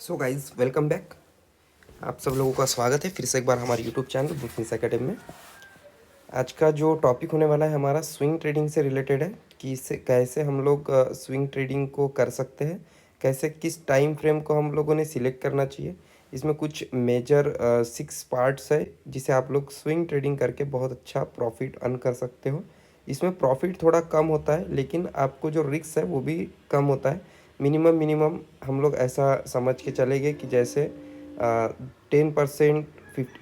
So guys welcome back. आप सब लोगों का स्वागत है फिर से एक बार हमारे यूट्यूब चैनल बुकिंग्स एकेडमी में। आज का जो टॉपिक होने वाला है हमारा स्विंग ट्रेडिंग से रिलेटेड है कि इससे कैसे हम लोग स्विंग ट्रेडिंग को कर सकते हैं, कैसे किस टाइम फ्रेम को हम लोगों ने सिलेक्ट करना चाहिए। इसमें कुछ मेजर 6 पार्ट्स है जिसे आप लोग स्विंग ट्रेडिंग करके बहुत अच्छा प्रॉफिट अर्न कर सकते हो। इसमें प्रॉफिट थोड़ा कम होता है लेकिन आपको जो रिस्क है वो भी कम होता है। मिनिमम हम लोग ऐसा समझ के चलेंगे कि जैसे 10%,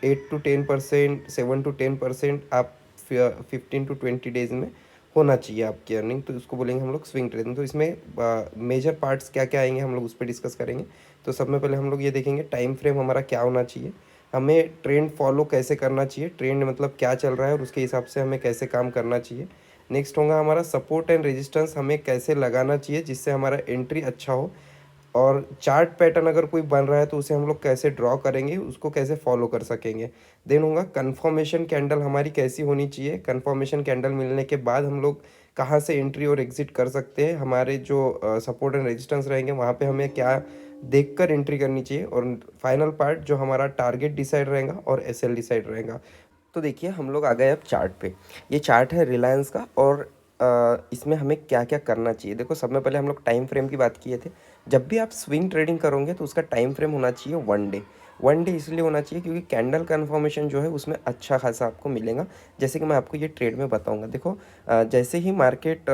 8 to 10%, 7 to 10% आप 15 to 20 डेज में होना चाहिए आपकी अर्निंग, तो उसको बोलेंगे हम लोग स्विंग ट्रेडिंग। तो इसमें मेजर पार्ट्स क्या क्या आएंगे हम लोग उस पर डिस्कस करेंगे। तो सब में पहले हम लोग ये देखेंगे टाइम फ्रेम हमारा क्या होना चाहिए, हमें ट्रेंड फॉलो कैसे करना चाहिए, ट्रेंड मतलब क्या चल रहा है और उसके हिसाब से हमें कैसे काम करना चाहिए। नेक्स्ट होगा हमारा सपोर्ट एंड रेजिस्टेंस हमें कैसे लगाना चाहिए जिससे हमारा एंट्री अच्छा हो, और चार्ट पैटर्न अगर कोई बन रहा है तो उसे हम लोग कैसे ड्रॉ करेंगे, उसको कैसे फॉलो कर सकेंगे। देन होगा कन्फर्मेशन कैंडल हमारी कैसी होनी चाहिए, कन्फर्मेशन कैंडल मिलने के बाद हम लोग कहाँ से एंट्री और एग्जिट कर सकते हैं, हमारे जो सपोर्ट एंड रेजिस्टेंस रहेंगे वहाँ पे हमें क्या देखकर एंट्री करनी चाहिए। और फाइनल पार्ट जो हमारा टारगेट डिसाइड रहेगा और एसएल डिसाइड रहेगा। तो देखिए हम लोग आ गए अब चार्ट पे। ये चार्ट है रिलायंस का और इसमें हमें क्या क्या करना चाहिए। देखो सब में पहले हम लोग टाइम फ्रेम की बात किए थे। जब भी आप स्विंग ट्रेडिंग करोगे तो उसका टाइम फ्रेम होना चाहिए 1 डे। 1 डे इसलिए होना चाहिए क्योंकि कैंडल कन्फर्मेशन जो है उसमें अच्छा खासा आपको मिलेगा। जैसे कि मैं आपको ये ट्रेड में बताऊंगा। देखो जैसे ही मार्केट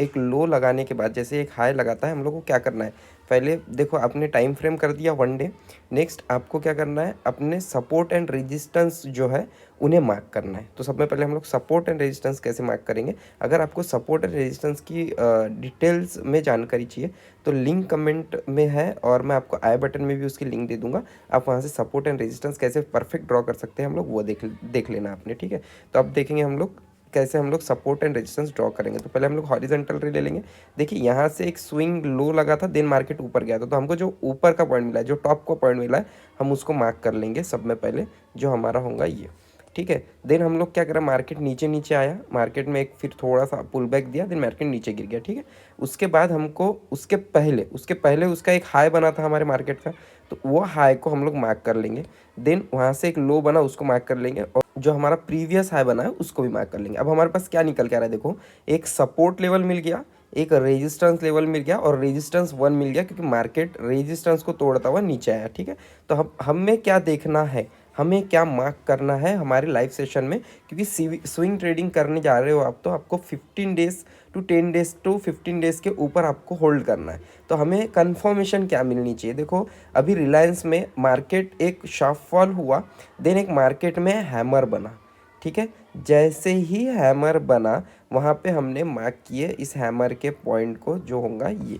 एक लो लगाने के बाद जैसे एक हाई लगाता है हम लोग को क्या करना है। पहले देखो आपने टाइम फ्रेम कर दिया 1 डे। नेक्स्ट आपको क्या करना है, अपने सपोर्ट एंड रेजिस्टेंस जो है उन्हें मार्क करना है। तो सब में पहले हम लोग सपोर्ट एंड रेजिस्टेंस कैसे मार्क करेंगे। अगर आपको सपोर्ट एंड रेजिस्टेंस की डिटेल्स में जानकारी चाहिए तो लिंक कमेंट में है और मैं आपको आई बटन में भी उसकी लिंक दे दूंगा। आप वहाँ से सपोर्ट एंड रेजिस्टेंस कैसे परफेक्ट ड्रॉ कर सकते हैं हम लोग वो देख लेना आपने, ठीक है। तो अब देखेंगे हम लोग कैसे हम लोग सपोर्ट एंड रेजिस्टेंस ड्रॉ करेंगे। तो पहले हम लोग हॉरिजॉन्टल रे ले लेंगे। देखिए यहाँ से एक स्विंग लो लगा था, देन मार्केट ऊपर गया था, तो हमको जो ऊपर का पॉइंट मिला है, जो टॉप का पॉइंट मिला है, हम उसको मार्क कर लेंगे सब में पहले, जो हमारा होगा ये, ठीक है। देन हम लोग क्या करें, मार्केट नीचे नीचे आया, मार्केट में एक फिर थोड़ा सा पुल बैक दिया, देन मार्केट नीचे गिर गया, ठीक है। उसके बाद हमको उसके पहले उसका एक हाई बना था हमारे मार्केट का, तो वो हाई को हम लोग मार्क कर लेंगे। देन वहाँ से एक लो बना उसको मार्क कर लेंगे और जो हमारा प्रीवियस हाई बना है उसको भी मार्क कर लेंगे। अब हमारे पास क्या निकल के आ रहा है, देखो एक सपोर्ट लेवल मिल गया, एक रेजिस्टेंस लेवल मिल गया और रेजिस्टेंस 1 मिल गया क्योंकि मार्केट रेजिस्टेंस को तोड़ता हुआ नीचे आया, ठीक है। तो हम हमें क्या देखना है, हमें क्या मार्क करना है हमारे लाइव सेशन में, क्योंकि स्विंग ट्रेडिंग करने जा रहे हो आप तो आपको 15 डेज के ऊपर आपको होल्ड करना है। तो हमें कंफर्मेशन क्या मिलनी चाहिए। देखो अभी रिलायंस में मार्केट एक शार्प फॉल हुआ, देन एक मार्केट में हैमर बना, ठीक है। जैसे ही हैमर बना वहाँ पे हमने मार्क किए इस हैमर के पॉइंट को जो होगा ये,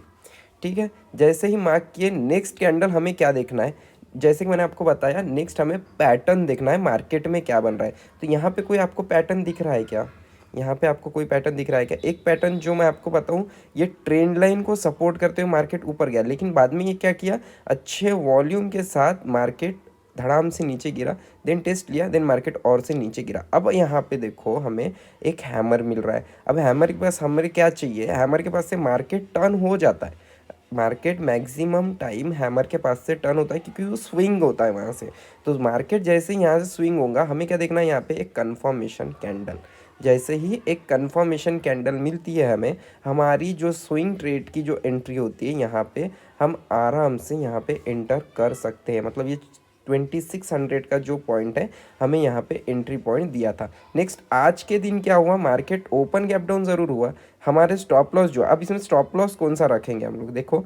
ठीक है। जैसे ही मार्क किए नेक्स्ट कैंडल हमें क्या देखना है, जैसे कि मैंने आपको बताया नेक्स्ट हमें पैटर्न देखना है मार्केट में क्या बन रहा है। तो यहाँ पे कोई आपको पैटर्न दिख रहा है क्या, यहाँ पे आपको कोई पैटर्न दिख रहा है क्या। एक पैटर्न जो मैं आपको बताऊँ, ये ट्रेंड लाइन को सपोर्ट करते हुए मार्केट ऊपर गया, लेकिन बाद में ये क्या किया, अच्छे वॉल्यूम के साथ मार्केट धड़ाम से नीचे गिरा, देन टेस्ट लिया, देन मार्केट और से नीचे गिरा। अब यहाँ पे देखो हमें एक हैमर मिल रहा है। अब हैमर के पास हमें क्या चाहिए, हैमर के पास से मार्केट टर्न हो जाता है। मार्केट मैक्सिमम टाइम हैमर के पास से टर्न होता है क्योंकि वो स्विंग होता है वहाँ से। तो मार्केट जैसे ही यहाँ से स्विंग होगा हमें क्या देखना है, यहाँ पे एक कंफर्मेशन कैंडल। जैसे ही एक कंफर्मेशन कैंडल मिलती है हमें, हमारी जो स्विंग ट्रेड की जो एंट्री होती है यहाँ पे हम आराम से यहाँ पे एंटर कर सकते हैं। मतलब ये 2600 का जो पॉइंट है हमें यहाँ पे एंट्री पॉइंट दिया था। नेक्स्ट आज के दिन क्या हुआ, मार्केट ओपन गैप डाउन ज़रूर हुआ। हमारे स्टॉप लॉस जो, अब इसमें स्टॉप लॉस कौन सा रखेंगे हम लोग, देखो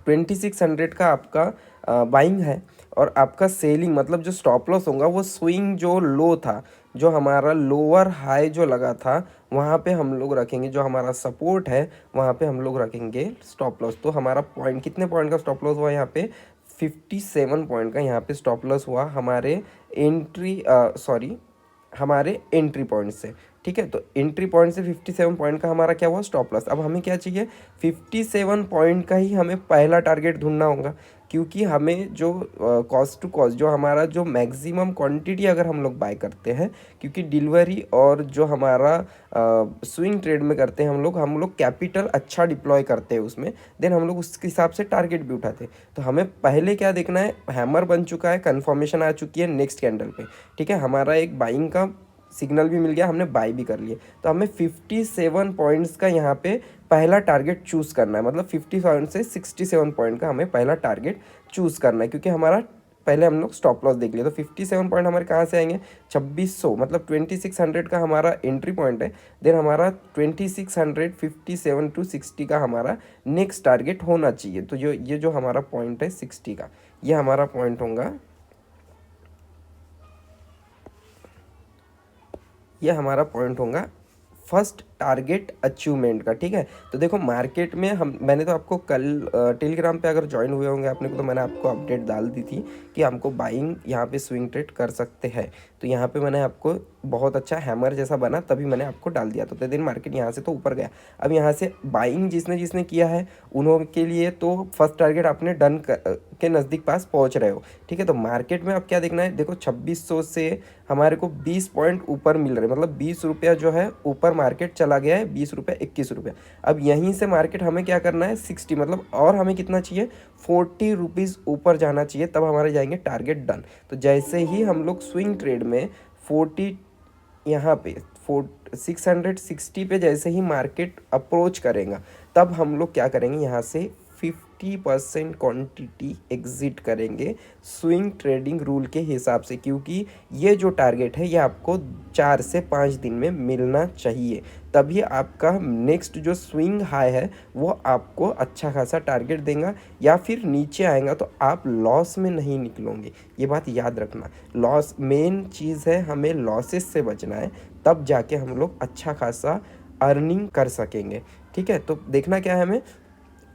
2600 का आपका बाइंग है और आपका सेलिंग मतलब जो स्टॉप लॉस होगा वो स्विंग जो लो था, जो हमारा लोअर हाई जो लगा था वहाँ पे हम लोग रखेंगे, जो हमारा सपोर्ट है वहाँ पे हम लोग रखेंगे स्टॉप लॉस। तो हमारा पॉइंट कितने पॉइंट का स्टॉप लॉस हुआ यहाँ पे, 57 पॉइंट का यहाँ पे स्टॉप लॉस हुआ हमारे हमारे एंट्री पॉइंट से, ठीक है। तो एंट्री पॉइंट से 57 पॉइंट का हमारा क्या हुआ, स्टॉप लॉस। अब हमें क्या चाहिए, 57 पॉइंट का ही हमें पहला टारगेट ढूंढना होगा। क्योंकि हमें जो कॉस्ट टू कॉस्ट जो हमारा जो मैक्सिमम क्वांटिटी अगर हम लोग बाय करते हैं, क्योंकि डिलीवरी और जो हमारा स्विंग ट्रेड में करते हैं हम लोग कैपिटल अच्छा डिप्लॉय करते हैं उसमें, देन हम लोग उसके हिसाब से टारगेट भी उठाते हैं। तो हमें पहले क्या देखना है, हैमर बन चुका है, कन्फर्मेशन आ चुकी है नेक्स्ट कैंडल पे, ठीक है, हमारा एक बाइंग का सिग्नल भी मिल गया, हमने बाई भी कर लिया। तो हमें 57 पॉइंट्स का यहाँ पे पहला टारगेट चूज़ करना है, मतलब 57 से 67 पॉइंट का हमें पहला टारगेट चूज़ करना है, क्योंकि हमारा पहले हम लोग स्टॉप लॉस देख लिया। तो 57 पॉइंट हमारे कहाँ से आएंगे, 2600, मतलब 2600 का हमारा एंट्री पॉइंट है। देन हमारा 2657 टू 60 का हमारा नेक्स्ट टारगेट होना चाहिए। तो ये जो हमारा पॉइंट है 60 का, ये हमारा पॉइंट होगा, ये हमारा पॉइंट होगा फर्स्ट टारगेट अचीवमेंट का, ठीक है। तो देखो मार्केट में मैंने तो आपको कल टेलीग्राम पे अगर ज्वाइन हुए होंगे आपने को, तो मैंने आपको अपडेट डाल दी थी कि हमको बाइंग यहाँ पे स्विंग ट्रेड कर सकते हैं। तो यहाँ पे मैंने आपको बहुत अच्छा हैमर जैसा बना, तभी मैंने आपको डाल दिया। तो दिन मार्केट यहाँ से तो ऊपर गया। अब यहाँ से बाइंग जिसने जिसने किया है उन्होंने के लिए तो फर्स्ट टारगेट आपने डन के नज़दीक पास पहुँच रहे हो, ठीक है। तो मार्केट में अब क्या देखना है, देखो 2600 से हमारे को 20 पॉइंट ऊपर मिल रहे हैं, मतलब 20 रुपया जो है ऊपर मार्केट चला गया है, 20 रुपया 21 रुपया। अब यहीं से मार्केट हमें क्या करना है 60, मतलब और हमें कितना चाहिए 40 रुपीज़ ऊपर जाना चाहिए, तब हमारे जाएंगे टारगेट डन। तो जैसे ही हम लोग स्विंग ट्रेड में 40 यहाँ पे 660 पे जैसे ही मार्केट अप्रोच करेगा, तब हम लोग क्या करेंगे, यहाँ से 50% क्वांटिटी एग्जिट करेंगे स्विंग ट्रेडिंग रूल के हिसाब से, क्योंकि ये जो टारगेट है ये आपको 4 से 5 दिन में मिलना चाहिए, तभी आपका नेक्स्ट जो स्विंग हाई है वो आपको अच्छा खासा टारगेट देगा। या फिर नीचे आएगा तो आप लॉस में नहीं निकलोगे, ये बात याद रखना। लॉस मेन चीज़ है, हमें लॉसेस से बचना है, तब जाके हम लोग अच्छा खासा अर्निंग कर सकेंगे, ठीक है। तो देखना क्या है हमें,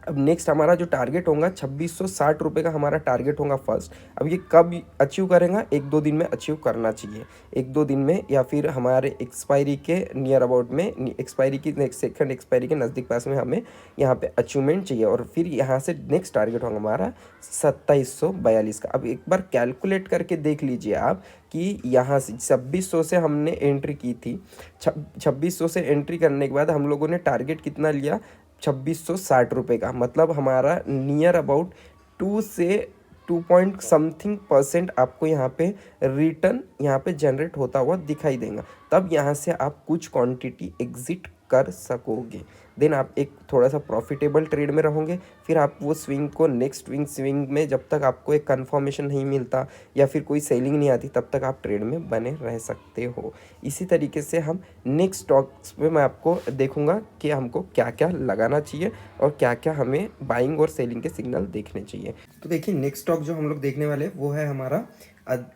अब नेक्स्ट हमारा जो टारगेट होगा 2660 रुपये का हमारा टारगेट होगा फर्स्ट। अब ये कब अचीव करेगा, 1-2 दिन में अचीव करना चाहिए, 1-2 दिन में, या फिर हमारे एक्सपायरी के नियर अबाउट में, एक्सपायरी की सेकंड एक्सपायरी के नज़दीक पास में हमें यहाँ पे अचीवमेंट चाहिए। और फिर यहाँ से नेक्स्ट टारगेट होगा हमारा 2742 का। अब एक बार कैलकुलेट करके देख लीजिए आप कि यहाँ से 2600 से हमने एंट्री की थी, 2600 से एंट्री करने के बाद हम लोगों ने टारगेट कितना लिया 2660 रुपये का, मतलब हमारा नियर अबाउट 2 से 2 पॉइंट समथिंग परसेंट आपको यहाँ पे रिटर्न यहाँ पे जनरेट होता हुआ दिखाई देगा। तब यहाँ से आप कुछ क्वांटिटी एग्जिट कर सकोगे, देन आप एक थोड़ा सा प्रॉफिटेबल ट्रेड में रहोगे। फिर आप वो स्विंग को नेक्स्ट स्विंग में जब तक आपको एक कंफर्मेशन नहीं मिलता या फिर कोई सेलिंग नहीं आती, तब तक आप ट्रेड में बने रह सकते हो। इसी तरीके से हम नेक्स्ट स्टॉक्स में मैं आपको देखूंगा कि हमको क्या क्या लगाना चाहिए और क्या क्या हमें बाइंग और सेलिंग के सिग्नल देखने चाहिए। तो देखिए नेक्स्ट स्टॉक जो हम लोग देखने वाले वो है हमारा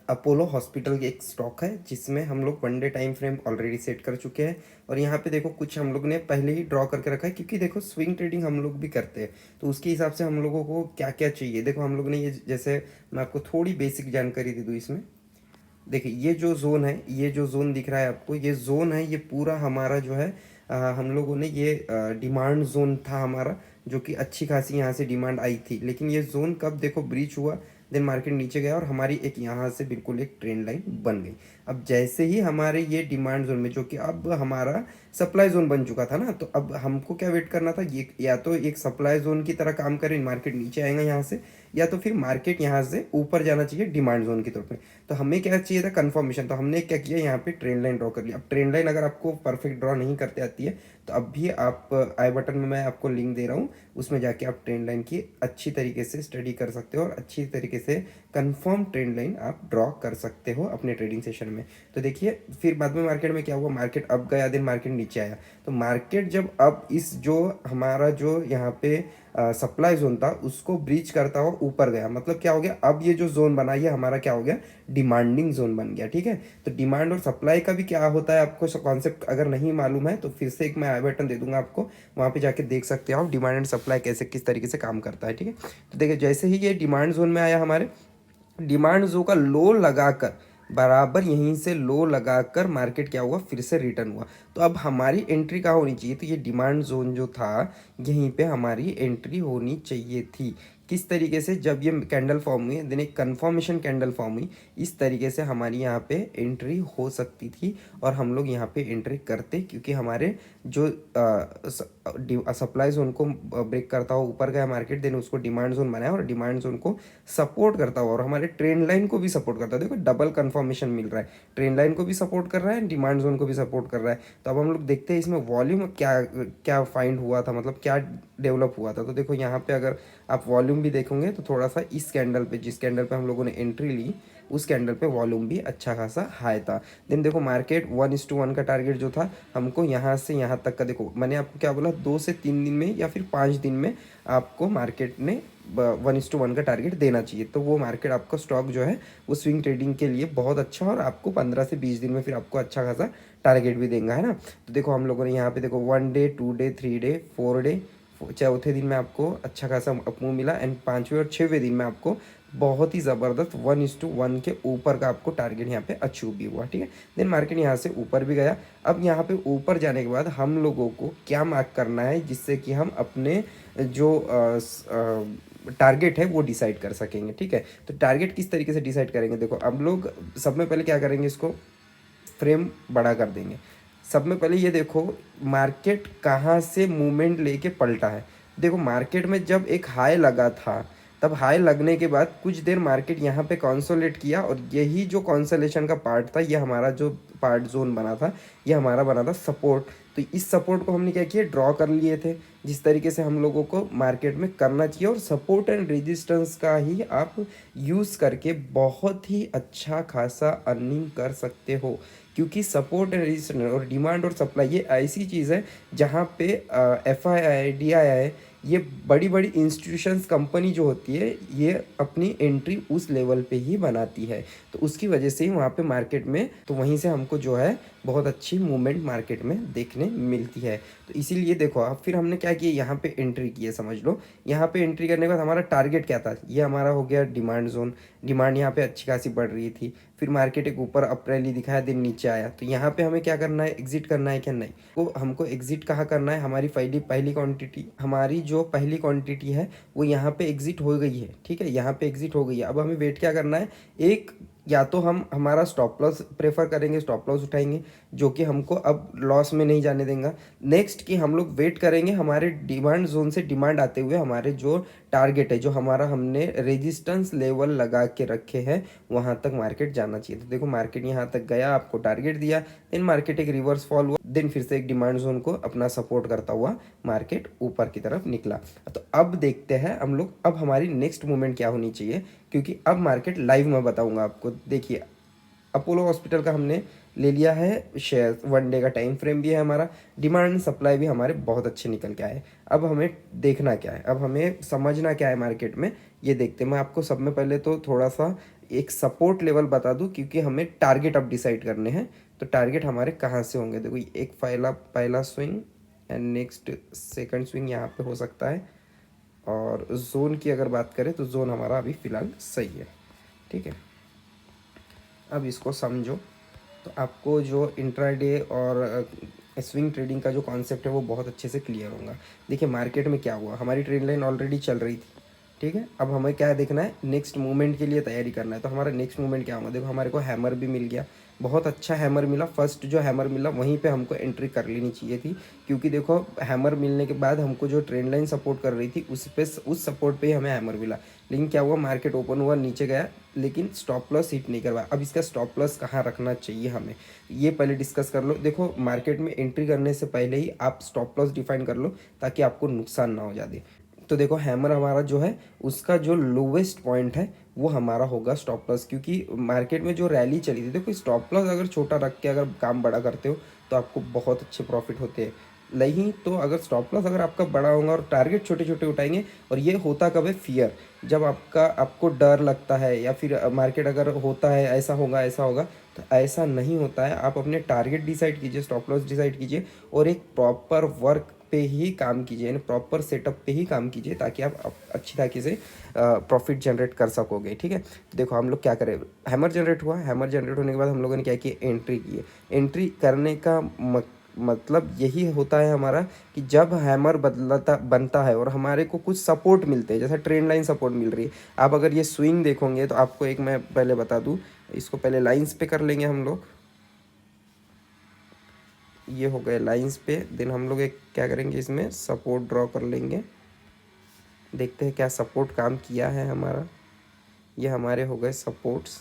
अपोलो हॉस्पिटल के एक स्टॉक है, जिसमें हम लोग 1 day time frame already set कर चुके हैं। और यहाँ पे देखो कुछ हम लोग ने पहले ही ड्रॉ करके रखा है, क्योंकि देखो स्विंग ट्रेडिंग हम लोग भी करते हैं, तो उसके हिसाब से हम लोगों को क्या क्या चाहिए। देखो हम लोग ने ये, जैसे मैं आपको थोड़ी बेसिक जानकारी दे दूँ इसमें, देखिए ये जो जोन है, ये जो जोन दिख रहा है आपको, ये जोन है, ये पूरा हमारा जो है हम लोगों ने ये डिमांड जोन था हमारा, जो कि अच्छी खासी यहाँ से डिमांड आई थी। लेकिन ये जोन कब देखो ब्रीच हुआ, देन मार्केट नीचे गया और हमारी एक यहाँ से बिल्कुल एक ट्रेंड लाइन बन गई। अब जैसे ही हमारे ये डिमांड जोन में, जो कि अब हमारा सप्लाई जोन बन चुका था ना, तो अब हमको क्या वेट करना था, ये या तो एक सप्लाई जोन की तरह काम करे, मार्केट नीचे आएगा यहाँ से, या तो फिर मार्केट यहाँ से ऊपर जाना चाहिए डिमांड जोन की तरफ में। तो हमें क्या चाहिए था कंफर्मेशन, तो हमने क्या किया यहाँ पे ट्रेंड लाइन ड्रॉ कर लिया। अब ट्रेंड लाइन अगर आपको परफेक्ट ड्रॉ नहीं करते आती है, तो अब भी आप आई बटन में मैं आपको लिंक दे रहा हूँ, उसमें जाके आप ट्रेंड लाइन की अच्छी तरीके से स्टडी कर सकते हो और अच्छी तरीके से कंफर्म ट्रेंड लाइन आप ड्रॉ कर सकते हो अपने ट्रेडिंग सेशन में। तो देखिए फिर बाद में मार्केट में क्या हुआ, मार्केट अप गया, दिन मार्केट नीचे आया। तो मार्केट जब अब इस जो हमारा जो यहाँ पे सप्लाई जोन था उसको ब्रीच करता हुआ ऊपर गया, मतलब क्या हो गया, अब ये जो जोन बना ये हमारा क्या हो गया, डिमांडिंग जोन बन गया, ठीक है। तो डिमांड और सप्लाई का भी क्या होता है आपको कॉन्सेप्ट अगर नहीं मालूम है, तो फिर से एक मैं आई बटन दे दूंगा आपको, वहाँ पे जाके देख सकते हो आप डिमांड एंड सप्लाई कैसे किस तरीके से काम करता है, ठीक है। तो देखिए जैसे ही ये डिमांड जोन में आया, हमारे डिमांड जोन का लो लगाकर बराबर यहीं से लो लगाकर मार्केट क्या हुआ, फिर से रिटर्न हुआ। तो अब हमारी एंट्री कहाँ होनी चाहिए, तो ये डिमांड जोन जो था यहीं पे हमारी एंट्री होनी चाहिए थी। किस तरीके से जब ये कैंडल फॉर्म हुई देन एक कन्फर्मेशन कैंडल फॉर्म हुई, इस तरीके से हमारी यहाँ पे एंट्री हो सकती थी और हम लोग यहाँ पे एंट्री करते, क्योंकि हमारे जो सप्लाई जोन को ब्रेक करता हुआ ऊपर गया मार्केट, देन उसको डिमांड जोन बनाया और डिमांड जोन को सपोर्ट करता हुआ और हमारे ट्रेंड लाइन को भी सपोर्ट करता है। देखो डबल कंफर्मेशन मिल रहा है, ट्रेंड लाइन को भी सपोर्ट कर रहा है, डिमांड जोन को भी सपोर्ट कर रहा है। तो अब हम लोग देखते हैं इसमें वॉल्यूम क्या क्या फाइंड हुआ था, मतलब क्या डेवलप हुआ था। तो देखो यहाँ पे अगर आप वॉल्यूम भी देखोगे तो थोड़ा सा इस कैंडल पे, जिस कैंडल पे हम लोगों ने एंट्री ली, उस कैंडल पे वॉल्यूम भी अच्छा खासा हाई था। देन देखो मार्केट 1:1 का टारगेट जो था हमको यहाँ से यहाँ तक का, देखो मैंने आपको क्या बोला, 2 से 3 दिन में या फिर 5 दिन में आपको मार्केट ने 1:1 का टारगेट देना चाहिए। तो वो मार्केट आपका स्टॉक जो है वो स्विंग ट्रेडिंग के लिए बहुत अच्छा, और आपको 15 से 20 दिन में फिर आपको अच्छा खासा टारगेट भी देगा, है ना। तो देखो हम लोगों ने यहाँ पे देखो 1 डे 2 डे 3 डे 4 डे, चौथे दिन में आपको अच्छा खासा अपमूव मिला, एंड 5वें और 6वें दिन में आपको बहुत ही ज़बरदस्त 1:1 के ऊपर का आपको टारगेट यहाँ पे अचीव भी हुआ, ठीक है। देन मार्केट यहाँ से ऊपर भी गया। अब यहाँ पे ऊपर जाने के बाद हम लोगों को क्या मार्क करना है, जिससे कि हम अपने जो टारगेट है वो डिसाइड कर सकेंगे, ठीक है। तो टारगेट किस तरीके से डिसाइड करेंगे, देखो हम लोग सब में पहले क्या करेंगे, इसको फ्रेम बड़ा कर देंगे। सब में पहले ये देखो मार्केट कहाँ से मूवमेंट लेके पलटा है। देखो मार्केट में जब एक हाई लगा था, तब हाई लगने के बाद कुछ देर मार्केट यहाँ पे कॉन्सोलेट किया, और यही जो कॉन्सोलेशन का पार्ट था, ये हमारा जो पार्ट जोन बना था, ये हमारा बना था सपोर्ट। तो इस सपोर्ट को हमने क्या किया, ड्रॉ कर लिए थे, जिस तरीके से हम लोगों को मार्केट में करना चाहिए। और सपोर्ट एंड रेजिस्टेंस का ही आप यूज़ करके बहुत ही अच्छा खासा अर्निंग कर सकते हो, क्योंकि सपोर्ट एंड रेजिस्टेंस और डिमांड और सप्लाई ये ऐसी चीज़ है जहाँ पे FII DII, ये बड़ी बड़ी इंस्टीट्यूशंस कंपनी जो होती है, ये अपनी एंट्री उस लेवल पे ही बनाती है। तो उसकी वजह से ही वहाँ पे मार्केट में, तो वहीं से हमको जो है बहुत अच्छी मूवमेंट मार्केट में देखने मिलती है। तो इसीलिए देखो अब फिर हमने क्या किया, यहाँ पे एंट्री की है, समझ लो। यहाँ पे एंट्री करने के बाद हमारा टारगेट क्या था, ये हमारा हो गया डिमांड जोन। डिमांड यहाँ पे अच्छी खासी बढ़ रही थी, फिर मार्केट एक ऊपर अप रैली दिखाया, दिन नीचे आया। तो यहाँ पे हमें क्या करना है, एग्जिट करना है क्या, नहीं। तो हमको एग्जिट कहाँ करना है, हमारी पहली क्वांटिटी, हमारी जो पहली क्वांटिटी है वो यहाँ पे एग्जिट हो गई है, ठीक है, यहाँ पे एग्जिट हो गई है। अब हमें वेट क्या करना है, एक या तो हम हमारा स्टॉप लॉस प्रेफर करेंगे, स्टॉप लॉस उठाएंगे, जो कि हमको अब लॉस में नहीं जाने देगा। नेक्स्ट कि हम लोग वेट करेंगे हमारे डिमांड जोन से डिमांड आते हुए, हमारे जो टारगेट है, जो हमारा हमने रेजिस्टेंस लेवल लगा के रखे हैं, वहां तक मार्केट जाना चाहिए। तो देखो मार्केट यहाँ तक गया, आपको टारगेट दिया, देन मार्केट एक रिवर्स फॉल हुआ, देन फिर से एक डिमांड जोन को अपना सपोर्ट करता हुआ मार्केट ऊपर की तरफ निकला। तो अब देखते हैं हम लोग, अब हमारी नेक्स्ट मूवमेंट क्या होनी चाहिए, क्योंकि अब मार्केट लाइव में बताऊंगा आपको। देखिए अपोलो हॉस्पिटल का हमने ले लिया है शेयर, 1 डे का टाइम फ्रेम भी है हमारा, डिमांड सप्लाई भी हमारे बहुत अच्छे निकल के आए। अब हमें देखना क्या है, अब हमें समझना क्या है मार्केट में, ये देखते हैं। मैं आपको सब में पहले तो थोड़ा सा एक सपोर्ट लेवल बता दूं, क्योंकि हमें टारगेट अब डिसाइड करने हैं। तो टारगेट हमारे कहाँ से होंगे, देखो एक पहला swing and next second swing यहाँ पे हो सकता है। और जोन की अगर बात करें तो जोन हमारा अभी फ़िलहाल सही है, ठीक है। अब इसको समझो तो आपको जो इंट्राडे और स्विंग ट्रेडिंग का जो कॉन्सेप्ट है वो बहुत अच्छे से क्लियर होगा। देखिए मार्केट में क्या हुआ, हमारी ट्रेंड लाइन ऑलरेडी चल रही थी, ठीक है। अब हमें क्या देखना है, नेक्स्ट मूवमेंट के लिए तैयारी करना है। तो हमारा नेक्स्ट मूवमेंट क्या होगा, देखो हमारे को हैमर भी मिल गया, बहुत अच्छा हैमर मिला। फर्स्ट जो हैमर मिला वहीं पे हमको एंट्री कर लेनी चाहिए थी, क्योंकि देखो हैमर मिलने के बाद हमको जो ट्रेंड लाइन सपोर्ट कर रही थी उस सपोर्ट पे ही हमें हैमर मिला। लेकिन क्या हुआ, मार्केट ओपन हुआ, नीचे गया, लेकिन स्टॉप लॉस हिट नहीं करवाया। अब इसका स्टॉप लॉस कहाँ रखना चाहिए हमें, ये पहले डिस्कस कर लो। देखो मार्केट में एंट्री करने से पहले ही आप स्टॉप लॉस डिफाइन कर लो, ताकि आपको नुकसान ना हो ज़्यादा। तो देखो हैमर हमारा जो है उसका जो लोवेस्ट पॉइंट है वो हमारा होगा स्टॉप लॉस, क्योंकि मार्केट में जो रैली चली थी, देखो स्टॉप लॉस अगर छोटा रख के अगर काम बड़ा करते हो तो आपको बहुत अच्छे प्रॉफिट होते हैं। नहीं तो अगर स्टॉप लॉस अगर आपका बड़ा होगा और टारगेट छोटे छोटे उठाएंगे, और ये होता कब है, फियर, जब आपको डर लगता है, या फिर मार्केट अगर होता है ऐसा होगा ऐसा होगा, तो ऐसा नहीं होता है। आप अपने टारगेट डिसाइड कीजिए, स्टॉप लॉस डिसाइड कीजिए, और एक प्रॉपर वर्क पे ही काम कीजिए, यानी प्रॉपर सेटअप पे ही काम कीजिए, ताकि आप अच्छी तरीके से प्रॉफिट जनरेट कर सकोगे, ठीक है। देखो हम लोग क्या करें, हैमर जनरेट हुआ, हैमर जनरेट होने के बाद हम लोगों ने क्या किया, एंट्री की है। एंट्री करने का मतलब यही होता है हमारा कि जब हैमर बनता है और हमारे को कुछ सपोर्ट मिलते हैं, जैसे ट्रेंड लाइन सपोर्ट मिल रही है। आप अगर ये स्विंग देखोगे तो आपको एक मैं पहले बता दूं, इसको पहले लाइंस पे कर लेंगे हम लोग। ये हो गए लाइंस पे, देन हम लोग एक क्या करेंगे, इसमें सपोर्ट ड्रॉ कर लेंगे। देखते हैं क्या सपोर्ट काम किया है हमारा। ये हमारे हो गए सपोर्ट्स।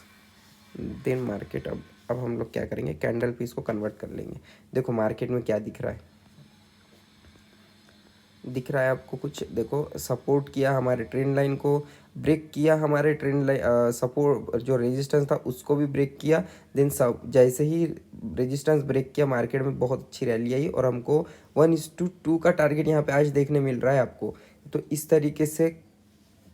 देन मार्केट, अब हम लोग क्या करेंगे, कैंडल पे इसको कन्वर्ट कर लेंगे। देखो मार्केट में क्या दिख रहा है, दिख रहा है आपको कुछ? देखो सपोर्ट किया, हमारे ट्रेंड लाइन को ब्रेक किया, हमारे ट्रेंड लाइन सपोर्ट जो रेजिस्टेंस था उसको भी ब्रेक किया। देन सब जैसे ही रेजिस्टेंस ब्रेक किया, मार्केट में बहुत अच्छी रैली आई और हमको 1:2 का टारगेट यहाँ पे आज देखने मिल रहा है आपको। तो इस तरीके से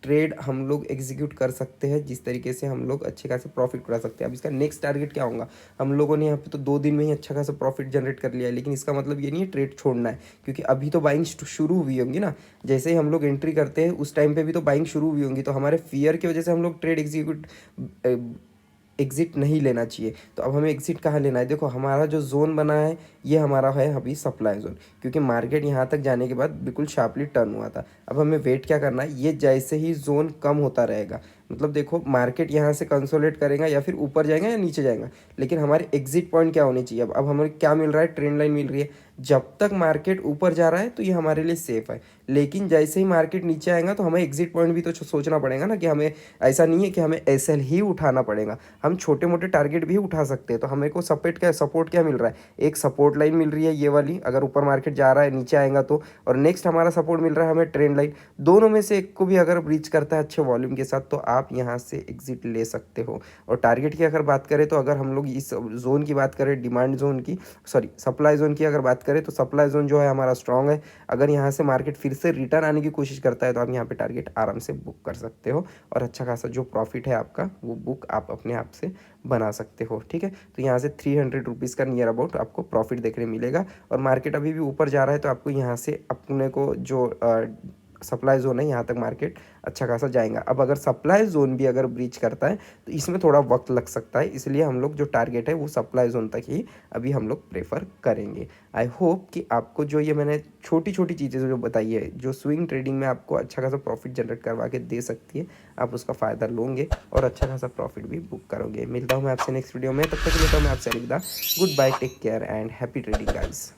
ट्रेड हम लोग एग्जीक्यूट कर सकते हैं, जिस तरीके से हम लोग अच्छे खासे प्रॉफिट करा सकते हैं। अब इसका नेक्स्ट टारगेट क्या होगा? हम लोगों ने यहाँ पे तो 2 दिन में ही अच्छा खासा प्रॉफिट जनरेट कर लिया है, लेकिन इसका मतलब ये नहीं है ट्रेड छोड़ना है, क्योंकि अभी तो बाइंग शुरू हुई होंगी ना। जैसे ही हम लोग एंट्री करते हैं उस टाइम पे भी तो बाइंग शुरू हुई होंगी, तो हमारे फियर की वजह से हम लोग ट्रेड एग्ज़िट नहीं लेना चाहिए। तो अब हमें एग्ज़िट कहाँ लेना है? देखो हमारा जो जोन बना है ये हमारा है अभी सप्लाई जोन, क्योंकि मार्केट यहाँ तक जाने के बाद बिल्कुल शार्पली टर्न हुआ था। अब हमें वेट क्या करना है, ये जैसे ही जोन कम होता रहेगा, मतलब देखो मार्केट यहाँ से कंसोलिडेट करेगा या फिर ऊपर जाएगा या नीचे जाएगा, लेकिन हमारे एग्जिट पॉइंट क्या होनी चाहिए? अब हमें क्या मिल रहा है, ट्रेंड लाइन मिल रही है। जब तक मार्केट ऊपर जा रहा है तो ये हमारे लिए सेफ है, लेकिन जैसे ही मार्केट नीचे आएगा तो हमें एग्जिट पॉइंट भी तो सोचना पड़ेगा ना, कि हमें ऐसा नहीं है कि हमें एसएल ही उठाना पड़ेगा, हम छोटे मोटे टारगेट भी उठा सकते हैं। तो हमें को सपोर्ट क्या मिल रहा है, एक सपोर्ट लाइन मिल रही है ये वाली, अगर ऊपर मार्केट जा रहा है नीचे आएगा तो, और नेक्स्ट हमारा सपोर्ट मिल रहा है हमें ट्रेंड लाइन। दोनों में से एक को भी अगर ब्रीच करता है अच्छे वॉल्यूम के साथ तो आप यहाँ से एग्जिट ले सकते हो। और टारगेट की अगर बात करें तो अगर हम लोग इस जोन की बात करें, डिमांड जोन की, सॉरी सप्लाई जोन की अगर बात करें, तो सप्लाई जोन जो है हमारा स्ट्रांग है। अगर यहाँ से मार्केट फिर से रिटर्न आने की कोशिश करता है तो आप यहाँ पे टारगेट आराम से बुक कर सकते हो, और अच्छा खासा जो प्रॉफिट है आपका वो बुक आप अपने आप से बना सकते हो। ठीक है, तो यहाँ से 300 रुपीज़ का नियर अबाउट आपको प्रॉफिट देखने मिलेगा। और मार्केट अभी भी ऊपर जा रहा है तो आपको यहाँ से अपने को जो सप्लाई जोन है यहाँ तक मार्केट अच्छा खासा जाएगा। अब अगर सप्लाई जोन भी अगर ब्रीच करता है तो इसमें थोड़ा वक्त लग सकता है, इसलिए हम लोग जो टारगेट है वो सप्लाई जोन तक ही अभी हम लोग प्रेफर करेंगे। आई होप कि आपको जो ये मैंने छोटी छोटी चीज़ें जो बताई है, जो स्विंग ट्रेडिंग में आपको अच्छा खासा प्रॉफिट जनरेट करवा के दे सकती है, आप उसका फ़ायदा लोगे और अच्छा खासा प्रॉफिट भी बुक करोगे। मिलता हूँ मैं आपसे नेक्स्ट वीडियो में, तब तक के लिए तो मैं आपसे अलविदा। Goodbye, take care and happy trading guys.